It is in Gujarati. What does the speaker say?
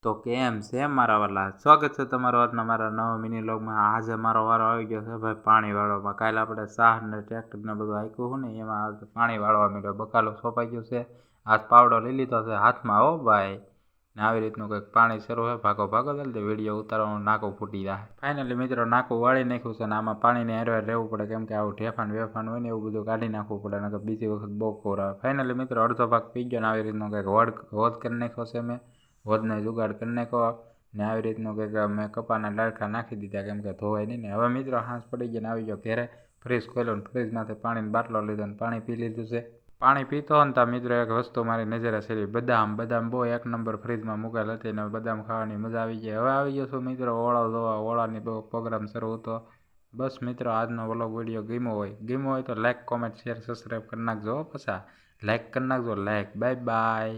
તો કેમ છે મારા વાલા, સ્વાગત છે તમારો આજના મારા નવા મિની વ્લોગમાં। આજે મારો વારો આવી ગયો છે ભાઈ પાણી વાળવામાં। કાલે આપણે સાહ ને ટ્રેક્ટર ને બધું હાંક્યું હોય ને એમાં પાણી વાળવા માંડ્યો। બકાલો સોંપાઈ ગયો છે, આજ પાવડો લઈ લીધો છે હાથમાં હો ભાઈ ને આવી રીતનું કંઈક પાણી શરૂ છે। ભાગો ભાગો જલ્દી વિડીયો ઉતારવાનું નાકું ફૂટી જાય। ફાઇનલી મિત્રો નાકું વાળી નાખ્યું છે ને આમાં પાણીને હારે રહેવું પડે, કેમ કે આવું ઢેફાન વેફાન હોય ને એવું બધું કાઢી નાખવું પડે, નકર બીજી વખત બહુ ખોરાવે। ફાઇનલી મિત્રો અડધો ભાગ પી ગયો ને આવી રીતનું કંઈક વધ કરી નાખ્યો છે મેં, વધનો જુગાડ કરી નાખ્યો ને આવી રીતનું કંઈક મેં કપાના ડાળખા નાખી દીધા, કેમ કે ધોવાય નહીં ને। હવે મિત્રો હાંસ પડી ગઈ ને આવી ગયો ઘેરે, ફ્રીજ ખોલ્યો ને ફ્રીજમાંથી પાણીનો બાટલો લીધો ને પાણી પી લીધું છે। પાણી પીતો હોય ને ત્યાં મિત્રો એક વસ્તુ મારી નજરે ચડી, બદામ બહુ એક નંબર ફ્રીજમાં મૂકેલ હતી ને બદામ ખાવાની મજા આવી ગઈ। હવે આવી ગયો છું મિત્રો ઓળો જોવા, ઓળાની બહુ પ્રોગ્રામ શરૂ હતો। બસ મિત્રો આજનો વ્લોગ વિડીયો ગમ્યો હોય તો લાઈક કોમેન્ટ શેર સબસ્ક્રાઈબ કરી નાખજો। પછી લાઈક કરી નાખજો, લાઈક। Bye bye.